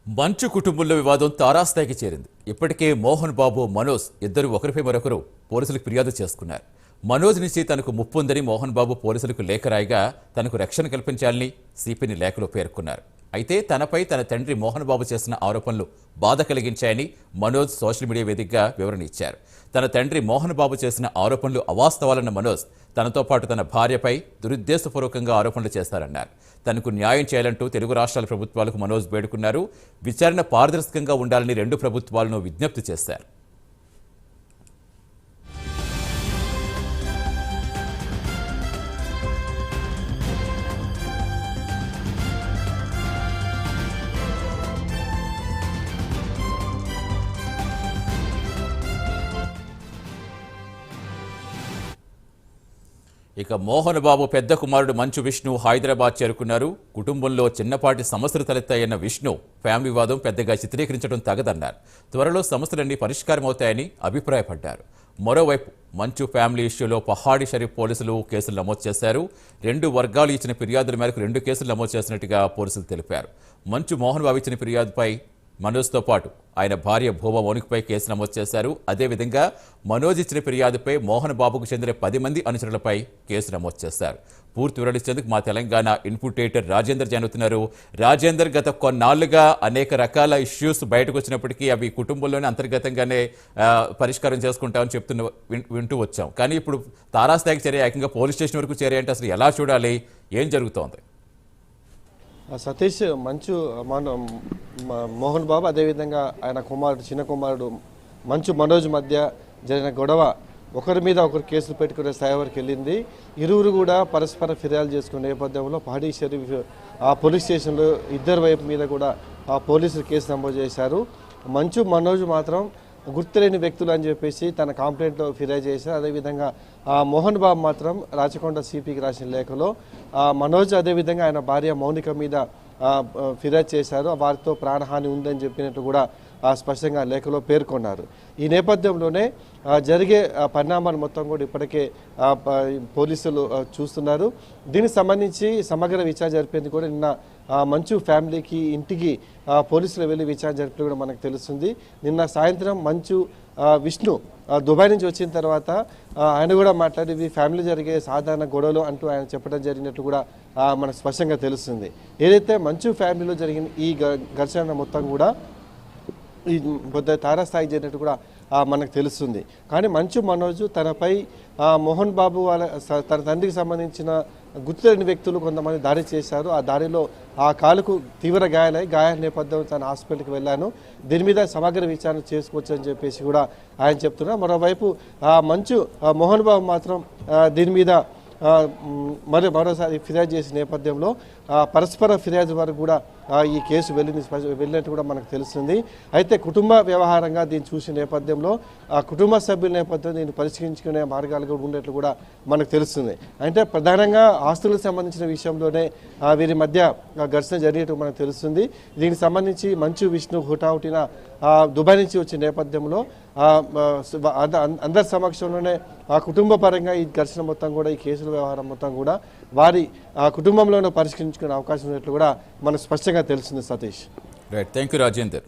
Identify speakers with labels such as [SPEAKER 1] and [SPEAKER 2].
[SPEAKER 1] మంచు కుటుంబంలో వివాదం తారాస్థాయికి చేరింది. ఇప్పటికే మోహన్ బాబు, మనోజ్ ఇద్దరు ఒకరిపై మరొకరు పోలీసులకు ఫిర్యాదు చేసుకున్నారు. మనోజ్ నుంచి తనకు ముప్పుందని మోహన్ బాబు పోలీసులకు లేఖ రాయగా తనకు రక్షణ కల్పించాలని సిపిని లేఖలో పేర్కొన్నారు. అయితే తనపై తన తండ్రి మోహన్ బాబు చేసిన ఆరోపణలు బాధ కలిగించాయని మనోజ్ సోషల్ మీడియా వేదికగా వివరణ ఇచ్చారు. తన తండ్రి మోహన్ బాబు చేసిన ఆరోపణలు అవాస్తవాలన్న మనోజ్ తనతో పాటు తన భార్యపై దురుద్దేశపూర్వకంగా ఆరోపణలు చేస్తారన్నారు. తనకు న్యాయం చేయాలంటూ తెలుగు రాష్ట్రాల ప్రభుత్వాలకు మనోజ్ వేడుకున్నారు. విచారణ పారదర్శకంగా ఉండాలని రెండు ప్రభుత్వాలను విజ్ఞప్తి చేశారు. ఇక మోహన్ బాబు పెద్ద కుమారుడు మంచు విష్ణు హైదరాబాద్ చేరుకున్నారు. కుటుంబంలో చిన్నపాటి సమస్యలు తలెత్తాయన్న విష్ణు ఫ్యామిలీ వివాదం పెద్దగా చిత్రీకరించడం తగదన్నారు. త్వరలో సమస్యలన్నీ పరిష్కారం అవుతాయని అభిప్రాయపడ్డారు. మరోవైపు మంచు ఫ్యామిలీ ఇష్యూలో పహాడి షరీఫ్ పోలీసులు కేసులు నమోదు చేశారు. రెండు వర్గాలు ఇచ్చిన ఫిర్యాదుల మేరకు 2 కేసులు నమోదు చేసినట్టుగా పోలీసులు తెలిపారు. మంచు మోహన్ బాబు ఇచ్చిన ఫిర్యాదుపై మనోజ్తో పాటు ఆయన భార్య భూమా మౌనికపై కేసు నమోదు చేశారు. అదేవిధంగా మనోజ్ ఇచ్చిన ఫిర్యాదుపై మోహన్ బాబుకు చెందిన 10 మంది అనుచరులపై కేసు నమోదు చేశారు. పూర్తి వివరించేందుకు మా Telangana input editor Rajender join. Rajender, గత కొన్నాళ్లుగా అనేక రకాల ఇష్యూస్ బయటకు వచ్చినప్పటికీ అవి కుటుంబంలోనే అంతర్గతంగానే పరిష్కారం చేసుకుంటామని వింటూ వచ్చాం. కానీ ఇప్పుడు తారాస్థాయికి చేరే, ఏకంగా పోలీస్ స్టేషన్ వరకు చేరాయంటే అసలు ఎలా చూడాలి, ఏం జరుగుతోంది?
[SPEAKER 2] సతీష్, మంచు మోహన్ బాబు అదేవిధంగా ఆయన చిన్న కుమారుడు మంచు మనోజ్ మధ్య జరిగిన గొడవ ఒకరి మీద ఒకరు కేసులు పెట్టుకునే స్థాయి వరకు వెళ్ళింది. ఇరువురు కూడా పరస్పర ఫిర్యాదు చేసుకునే నేపథ్యంలో పహాడీ షరీఫ్ పోలీస్ స్టేషన్లో ఇద్దరు వైపు మీద కూడా పోలీసులు కేసు నమోదు చేశారు. మంచు మనోజ్ మాత్రం గుర్తులేని వ్యక్తులు అని చెప్పేసి తన కంప్లైంట్లో ఫిర్యాదు చేశారు. అదేవిధంగా మోహన్ బాబు మాత్రం రాచకొండ సిపికి రాసిన లేఖలో మనోజ్ అదేవిధంగా ఆయన భార్య మౌనిక మీద ఫిర్యాదు చేశారు. వారితో ప్రాణహాని ఉందని చెప్పినట్టు కూడా స్పష్టంగా లేఖలో పేర్కొన్నారు. ఈ నేపథ్యంలోనే జరిగే పరిణామాలు మొత్తం కూడా ఇప్పటికే పోలీసులు చూస్తున్నారు. దీనికి సంబంధించి సమగ్ర విచారణ జరిపేందుకు కూడా నిన్న మంచు ఫ్యామిలీకి ఇంటికి పోలీసులు వెళ్ళి విచారణ జరిపి కూడా మనకు తెలుస్తుంది. నిన్న సాయంత్రం మంచు విష్ణు దుబాయ్ నుంచి వచ్చిన తర్వాత ఆయన కూడా మాట్లాడి ఇవి ఫ్యామిలీ జరిగే సాధారణ గొడవలు అంటూ ఆయన చెప్పడం జరిగినట్టు కూడా మనకు స్పష్టంగా తెలుస్తుంది. ఏదైతే మంచు ఫ్యామిలీలో జరిగిన ఈ ఘర్షణ మొత్తం కూడా ఈ పెద్ద తారాస్థాయి జరిగినట్టు కూడా మనకు తెలుస్తుంది. కానీ మంచు మనోజ్ తనపై మోహన్ బాబు తన తండ్రికి సంబంధించిన గుర్తులేని వ్యక్తులు కొంతమంది దాడి చేశారు. ఆ దాడిలో ఆ కాలుకు తీవ్ర గాయాల నేపథ్యంలో తన హాస్పిటల్కి వెళ్ళాను, దీని మీద సమగ్ర విచారణ చేసుకోవచ్చు అని చెప్పేసి కూడా ఆయన చెప్తున్నారు. మరోవైపు మంచు మోహన్ బాబు మాత్రం దీని మీద మరోసారి ఫిర్యాదు చేసిన నేపథ్యంలో పరస్పర ఫిర్యాదు వరకు కూడా ఈ కేసు వెళ్ళినట్టు కూడా మనకు తెలుస్తుంది. అయితే కుటుంబ వ్యవహారంగా దీన్ని చూసిన నేపథ్యంలో కుటుంబ సభ్యుల నేపథ్యంలో దీన్ని పరిష్కరించుకునే మార్గాలు కూడా ఉండేట్లు కూడా మనకు తెలుస్తుంది. అంటే ప్రధానంగా ఆస్తులకు సంబంధించిన విషయంలోనే వీరి మధ్య ఘర్షణ జరిగేట్టు మనకు తెలుస్తుంది. దీనికి సంబంధించి మంచు విష్ణు హుటాహుటిన దుబాయ్ నుంచి వచ్చిన నేపథ్యంలో అందరి సమక్షంలోనే కుటుంబ పరంగా ఈ ఘర్షణ మొత్తం కూడా, ఈ కేసుల వ్యవహారం మొత్తం కూడా వారి కుటుంబంలోనే పరిష్కరించుకునే అవకాశం ఉన్నట్లు కూడా మనకు స్పష్టంగా తెలుస్తుంది. Satish,
[SPEAKER 1] right, thank you Rajender.